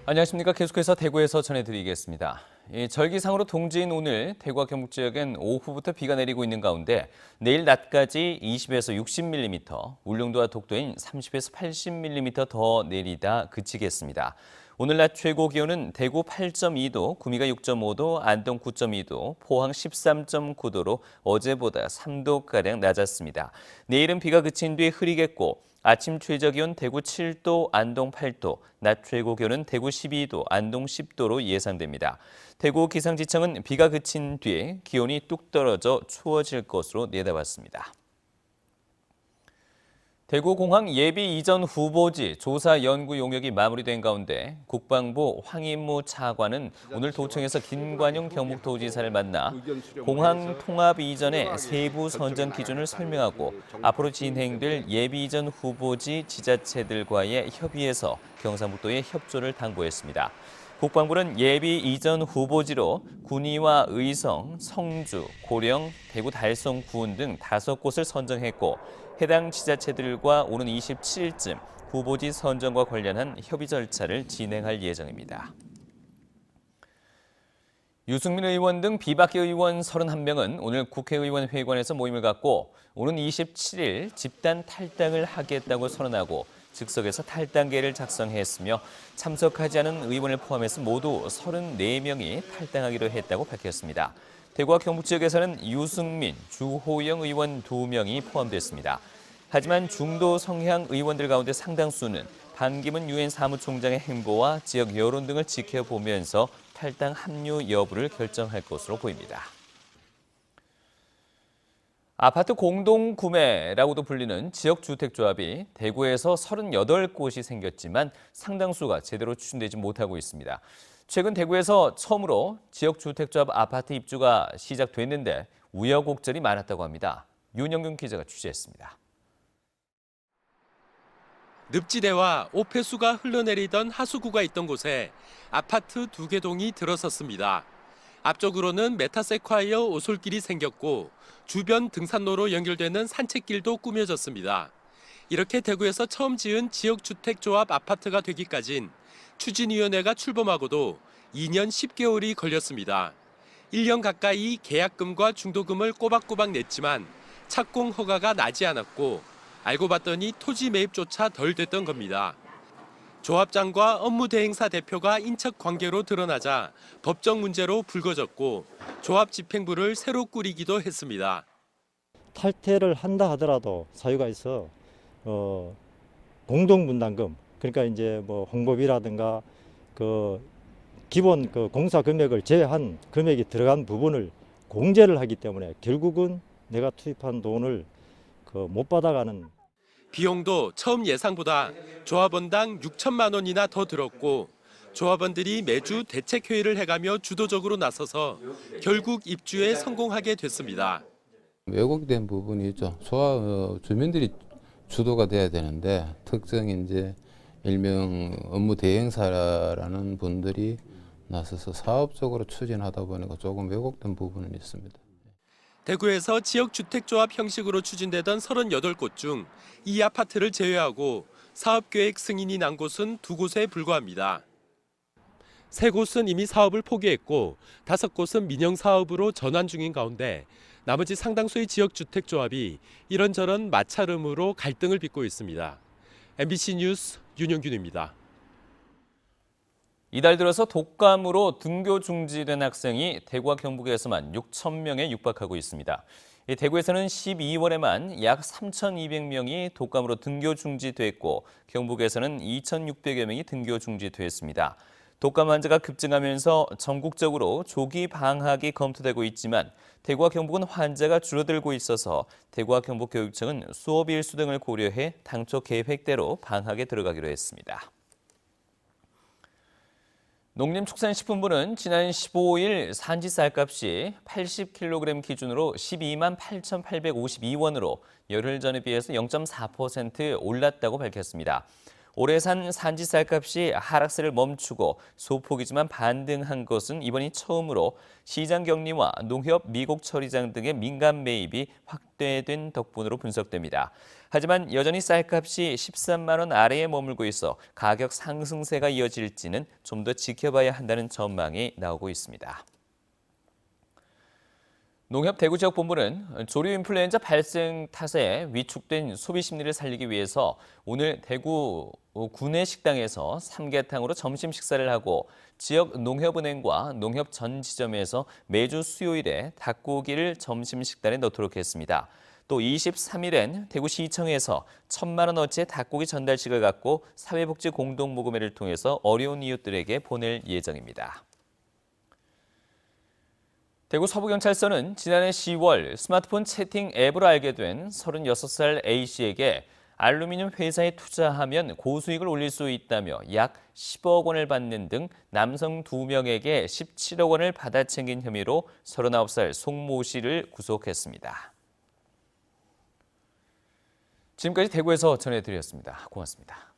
안녕하십니까. 계속해서 대구에서 전해드리겠습니다. 절기상으로 동지인 오늘 대구와 경북 지역엔 오후부터 비가 내리고 있는 가운데 내일 낮까지 20에서 60mm, 울릉도와 독도엔 30에서 80mm 더 내리다 그치겠습니다. 오늘 낮 최고 기온은 대구 8.2도, 구미가 6.5도, 안동 9.2도, 포항 13.9도로 어제보다 3도가량 낮았습니다. 내일은 비가 그친 뒤 흐리겠고 아침 최저기온 대구 7도, 안동 8도, 낮 최고 기온은 대구 12도, 안동 10도로 예상됩니다. 대구 기상지청은 비가 그친 뒤에 기온이 뚝 떨어져 추워질 것으로 내다봤습니다. 대구공항 예비 이전 후보지 조사 연구 용역이 마무리된 가운데 국방부 황인무 차관은 오늘 도청에서 김관용 경북도지사를 만나 공항 통합 이전의 세부 선정 기준을 설명하고 앞으로 진행될 예비 이전 후보지 지자체들과의 협의에서 경상북도의 협조를 당부했습니다. 국방부는 예비 이전 후보지로 군위와 의성, 성주, 고령, 대구 달성군 등 5곳을 선정했고 해당 지자체들과 오는 27일쯤 후보지 선정과 관련한 협의 절차를 진행할 예정입니다. 유승민 의원 등 비박계 의원 31명은 오늘 국회의원 회관에서 모임을 갖고 오는 27일 집단 탈당을 하겠다고 선언하고 즉석에서 탈당계를 작성했으며 참석하지 않은 의원을 포함해서 모두 34명이 탈당하기로 했다고 밝혔습니다. 대구와 경북 지역에서는 유승민, 주호영 의원 2명이 포함됐습니다. 하지만 중도 성향 의원들 가운데 상당수는 반기문 유엔 사무총장의 행보와 지역 여론 등을 지켜보면서 탈당 합류 여부를 결정할 것으로 보입니다. 아파트 공동구매라고도 불리는 지역주택조합이 대구에서 38곳이 생겼지만 상당수가 제대로 추진되지 못하고 있습니다. 최근 대구에서 처음으로 지역주택조합 아파트 입주가 시작됐는데 우여곡절이 많았다고 합니다. 윤영균 기자가 취재했습니다. 늪지대와 오폐수가 흘러내리던 하수구가 있던 곳에 아파트 2개 동이 들어섰습니다. 앞쪽으로는 메타세콰이어 오솔길이 생겼고 주변 등산로로 연결되는 산책길도 꾸며졌습니다. 이렇게 대구에서 처음 지은 지역주택조합 아파트가 되기까진 추진위원회가 출범하고도 2년 10개월이 걸렸습니다. 1년 가까이 계약금과 중도금을 꼬박꼬박 냈지만 착공 허가가 나지 않았고 알고 봤더니 토지 매입조차 덜 됐던 겁니다. 조합장과 업무대행사 대표가 인척 관계로 드러나자 법적 문제로 불거졌고 조합 집행부를 새로 꾸리기도 했습니다. 탈퇴를 한다 하더라도 사유가 있어 공동분담금, 그러니까 이제 뭐 홍보비라든가 그 기본 그 공사 금액을 제한 금액이 들어간 부분을 공제를 하기 때문에 결국은 내가 투입한 돈을 못 받아가는. 비용도 처음 예상보다 조합원당 6천만 원이나 더 들었고 조합원들이 매주 대책회의를 해가며 주도적으로 나서서 결국 입주에 성공하게 됐습니다. 왜곡된 부분이 있죠. 주민들이 주도가 돼야 되는데 특정 이제 일명 업무 대행사라는 분들이 나서서 사업적으로 추진하다 보니까 조금 왜곡된 부분은 있습니다. 대구에서 지역주택조합 형식으로 추진되던 38곳 중 이 아파트를 제외하고 사업계획 승인이 난 곳은 2곳에 불과합니다. 3곳은 이미 사업을 포기했고 5곳은 민영사업으로 전환 중인 가운데 나머지 상당수의 지역주택조합이 이런저런 마찰음으로 갈등을 빚고 있습니다. MBC 뉴스 윤영균입니다. 이달 들어서 독감으로 등교 중지된 학생이 대구와 경북에서만 6천 명에 육박하고 있습니다. 대구에서는 12월에만 약 3,200명이 독감으로 등교 중지됐고 경북에서는 2,600여 명이 등교 중지됐습니다. 독감 환자가 급증하면서 전국적으로 조기 방학이 검토되고 있지만 대구와 경북은 환자가 줄어들고 있어서 대구와 경북교육청은 수업 일수 등을 고려해 당초 계획대로 방학에 들어가기로 했습니다. 농림축산식품부는 지난 15일 산지 쌀값이 80kg 기준으로 12만 8,852원으로 열흘 전에 비해서 0.4% 올랐다고 밝혔습니다. 올해 산 산지 쌀값이 하락세를 멈추고 소폭이지만 반등한 것은 이번이 처음으로 시장 격리와 농협 미국 처리장 등의 민간 매입이 확대된 덕분으로 분석됩니다. 하지만 여전히 쌀값이 13만 원 아래에 머물고 있어 가격 상승세가 이어질지는 좀 더 지켜봐야 한다는 전망이 나오고 있습니다. 농협 대구지역본부는 조류 인플루엔자 발생 탓에 위축된 소비 심리를 살리기 위해서 오늘 대구 구내 식당에서 삼계탕으로 점심 식사를 하고 지역 농협은행과 농협 전 지점에서 매주 수요일에 닭고기를 점심 식단에 넣도록 했습니다. 또 23일엔 대구시청에서 1,000만 원어치의 닭고기 전달식을 갖고 사회복지 공동모금회를 통해서 어려운 이웃들에게 보낼 예정입니다. 대구 서부경찰서는 지난해 10월 스마트폰 채팅 앱으로 알게 된 36살 A씨에게 알루미늄 회사에 투자하면 고수익을 올릴 수 있다며 약 10억 원을 받는 등 남성 2명에게 17억 원을 받아챙긴 혐의로 39살 송모 씨를 구속했습니다. 지금까지 대구에서 전해드렸습니다. 고맙습니다.